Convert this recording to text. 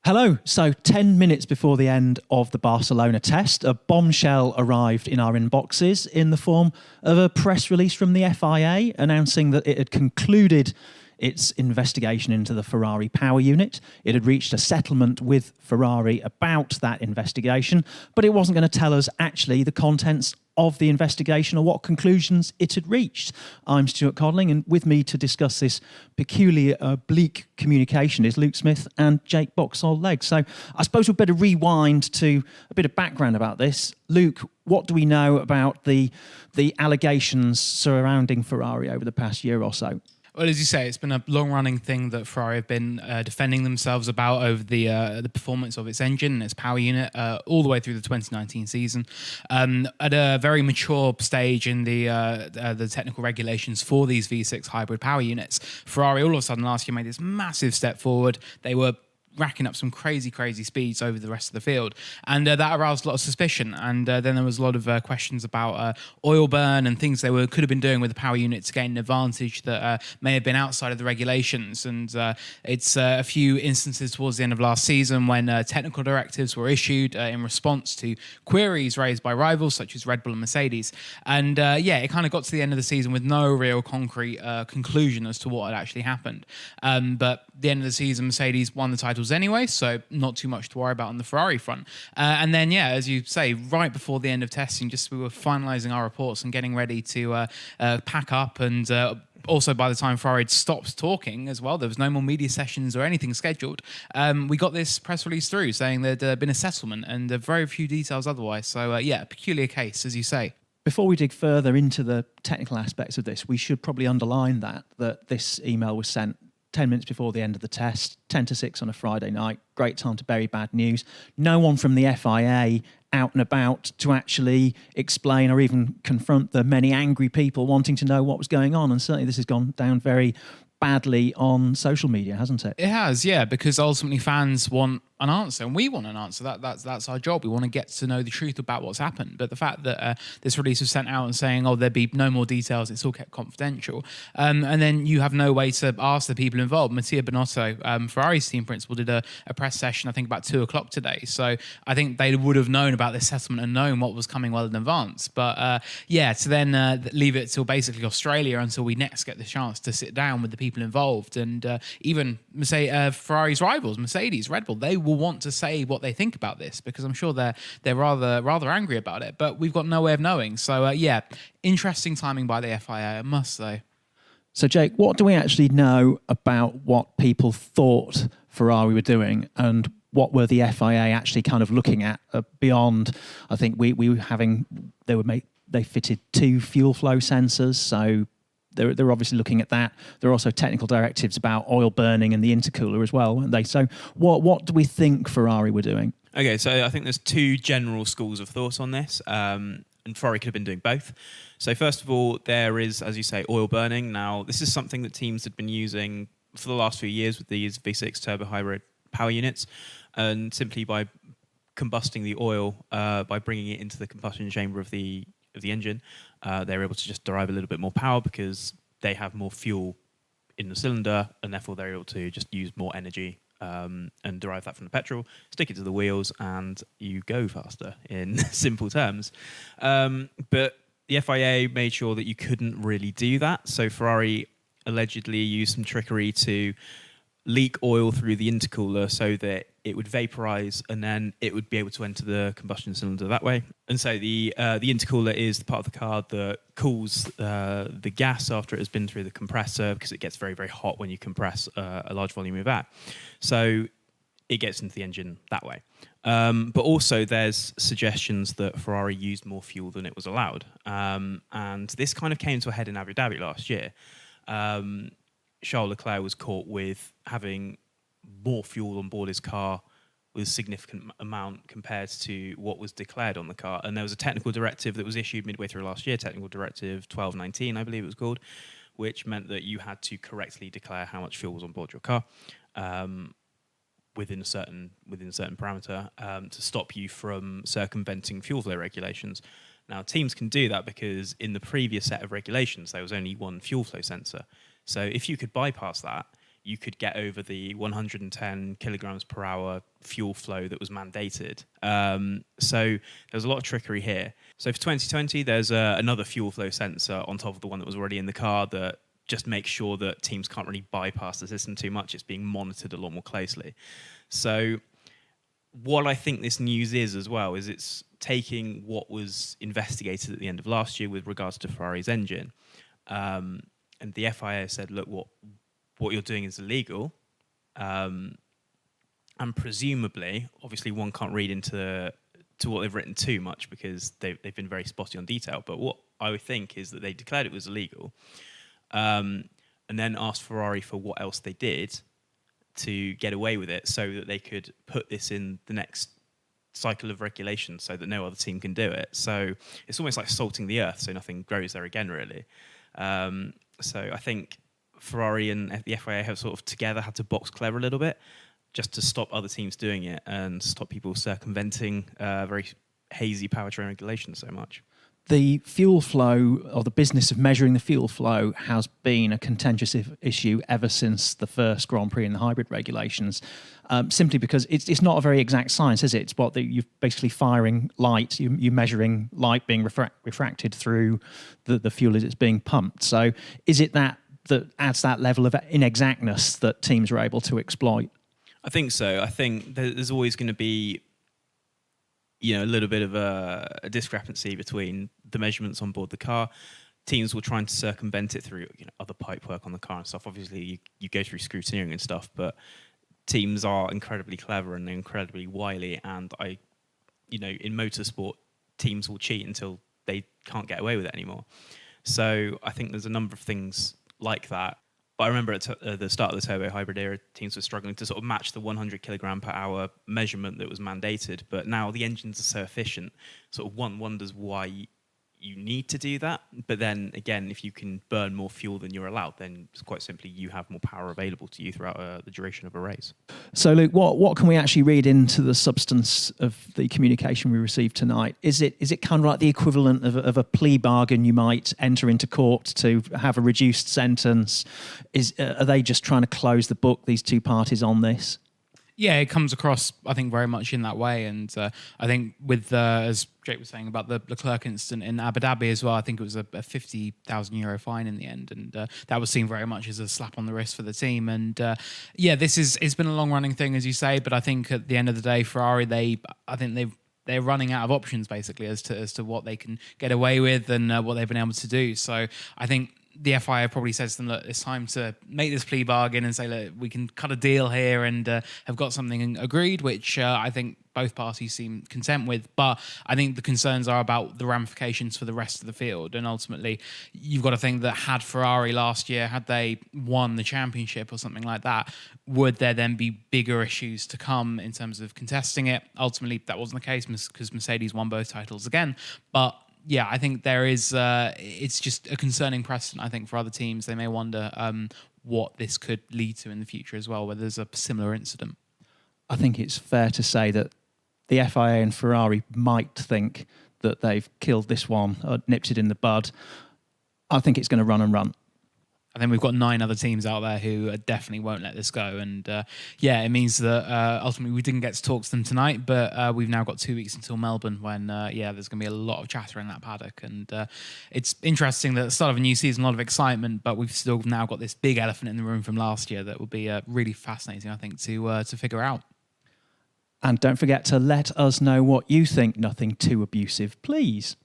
Hello. So 10 minutes before the end of the Barcelona test, a bombshell arrived in our inboxes in the form of a press release from the FIA announcing that it had concluded its investigation into the Ferrari power unit. It had reached a settlement with Ferrari about that investigation, but it wasn't going to tell us actually the contents of the investigation or what conclusions it had reached. I'm Stuart Codling, and with me to discuss this peculiar bleak communication is Luke Smith and Jake-Boxall Legge. So I suppose we'd better rewind to a bit of background about this. Luke, what do we know about the allegations surrounding Ferrari over the past year or so? Well, as you say, it's been a long-running thing that Ferrari have been defending themselves about over the performance of its engine and its power unit all the way through the 2019 season. At a very mature stage in the technical regulations for these V6 hybrid power units, Ferrari all of a sudden last year made this massive step forward. They were racking up some crazy speeds over the rest of the field, and that aroused a lot of suspicion. And then there was a lot of questions about oil burn and things they could have been doing with the power unit to gain an advantage that may have been outside of the regulations. And it's a few instances towards the end of last season when technical directives were issued in response to queries raised by rivals such as Red Bull and Mercedes. And it kind of got to the end of the season with no real concrete conclusion as to what had actually happened. But at the end of the season, Mercedes won the titles anyway, so not too much to worry about on the Ferrari front. And then, as you say, right before the end of testing, just we were finalising our reports and getting ready to pack up. And also, by the time Ferrari had stopped talking as well, there was no more media sessions or anything scheduled. We got this press release through saying there'd been a settlement and very few details otherwise. So, a peculiar case, as you say. Before we dig further into the technical aspects of this, we should probably underline that this email was sent 10 minutes before the end of the test, 10 to 6 on a Friday night. Great time to bury bad news. No one from the FIA out and about to actually explain or even confront the many angry people wanting to know what was going on. And certainly this has gone down very badly on social media, hasn't it? It has, because ultimately fans want an answer, and we want an answer. That's our job. We want to get to know the truth about what's happened. But the fact that this release was sent out and saying, there'd be no more details, it's all kept confidential, and then you have no way to ask the people involved. Mattia Binotto, Ferrari's team principal, did a press session, I think about 2:00 today. So I think they would have known about this settlement and known what was coming well in advance. But to then leave it till basically Australia until we next get the chance to sit down with the people involved, and even Ferrari's rivals, Mercedes, Red Bull, they will want to say what they think about this, because I'm sure they're rather angry about it, but we've got no way of knowing. So interesting timing by the FIA, I must say. So Jake, what do we actually know about what people thought Ferrari were doing, and what were the FIA actually kind of looking at beyond? I think they fitted 2 fuel flow sensors, so they're obviously looking at that. There are also technical directives about oil burning and the intercooler as well, weren't they? So what do we think Ferrari were doing? Okay, so I think there's 2 general schools of thought on this, and Ferrari could have been doing both. So first of all, there is, as you say, oil burning. Now, this is something that teams had been using for the last few years with these V6 turbo hybrid power units, and simply by combusting the oil, by bringing it into the combustion chamber of the engine, they're able to just derive a little bit more power because they have more fuel in the cylinder, and therefore they're able to just use more energy and derive that from the petrol, stick it to the wheels, and you go faster, in simple terms. But the FIA made sure that you couldn't really do that, so Ferrari allegedly used some trickery to leak oil through the intercooler so that it would vaporize, and then it would be able to enter the combustion cylinder that way. And so the intercooler is the part of the car that cools the gas after it has been through the compressor, because it gets very, very hot when you compress a large volume of that. So it gets into the engine that way. But also there's suggestions that Ferrari used more fuel than it was allowed. And this kind of came to a head in Abu Dhabi last year. Charles Leclerc was caught with having more fuel on board his car with a significant amount compared to what was declared on the car. And there was a technical directive that was issued midway through last year, Technical Directive 1219, I believe it was called, which meant that you had to correctly declare how much fuel was on board your car within a certain parameter to stop you from circumventing fuel flow regulations. Now, teams can do that because in the previous set of regulations, there was only one fuel flow sensor. So if you could bypass that, you could get over the 110 kilograms per hour fuel flow that was mandated. So there's a lot of trickery here. So for 2020, there's another fuel flow sensor on top of the one that was already in the car that just makes sure that teams can't really bypass the system too much. It's being monitored a lot more closely. So what I think this news is as well is it's taking what was investigated at the end of last year with regards to Ferrari's engine. And the FIA said, look, what you're doing is illegal. And presumably, obviously one can't read into what they've written too much because they've been very spotty on detail. But what I would think is that they declared it was illegal and then asked Ferrari for what else they did to get away with it so that they could put this in the next cycle of regulation so that no other team can do it. So it's almost like salting the earth so nothing grows there again, really. So I think Ferrari and the FIA have sort of together had to box clever a little bit just to stop other teams doing it and stop people circumventing very hazy powertrain regulations so much. The fuel flow, or the business of measuring the fuel flow, has been a contentious issue ever since the first Grand Prix in the hybrid regulations, simply because it's not a very exact science, is it? It's what you're basically firing light, you're measuring light being refracted through the fuel as it's being pumped. So is it that adds that level of inexactness that teams are able to exploit? I think so. I think there's always going to be a little bit of a discrepancy between the measurements on board the car. Teams will try to circumvent it through other pipe work on the car and stuff. Obviously, you go through scrutineering and stuff, but teams are incredibly clever and incredibly wily. And in motorsport, teams will cheat until they can't get away with it anymore. So I think there's a number of things like that. But I remember at the start of the turbo hybrid era, teams were struggling to sort of match the 100 kilogram per hour measurement that was mandated. But now the engines are so efficient, sort of one wonders why you need to do that. But then again, if you can burn more fuel than you're allowed, then it's quite simply you have more power available to you throughout the duration of a race. So, Luke, what can we actually read into the substance of the communication we received tonight? Is it kind of like the equivalent of a plea bargain you might enter into court to have a reduced sentence? Are they just trying to close the book, these two parties, on this? Yeah, it comes across, I think, very much in that way. And I think with, as Jake was saying about the Leclerc incident in Abu Dhabi as well, I think it was a €50,000 fine in the end. And that was seen very much as a slap on the wrist for the team. And it's been a long running thing, as you say. But I think at the end of the day, Ferrari, they're running out of options basically as to what they can get away with and what they've been able to do. So I think the FIA probably says to them, look, it's time to make this plea bargain and say, look, we can cut a deal here and have got something agreed, which I think both parties seem content with. But I think the concerns are about the ramifications for the rest of the field. And ultimately, you've got to think that had Ferrari last year, had they won the championship or something like that, would there then be bigger issues to come in terms of contesting it? Ultimately, that wasn't the case because Mercedes won both titles again. But yeah, I think there is. It's just a concerning precedent, I think, for other teams. They may wonder what this could lead to in the future as well, whether there's a similar incident. I think it's fair to say that the FIA and Ferrari might think that they've killed this one or nipped it in the bud. I think it's going to run and run. I think we've got 9 other teams out there who definitely won't let this go. And it means that ultimately we didn't get to talk to them tonight, but we've now got 2 weeks until Melbourne when, there's going to be a lot of chatter in that paddock. And it's interesting that at the start of a new season, a lot of excitement, but we've still now got this big elephant in the room from last year that will be really fascinating, I think, to figure out. And don't forget to let us know what you think. Nothing too abusive, please.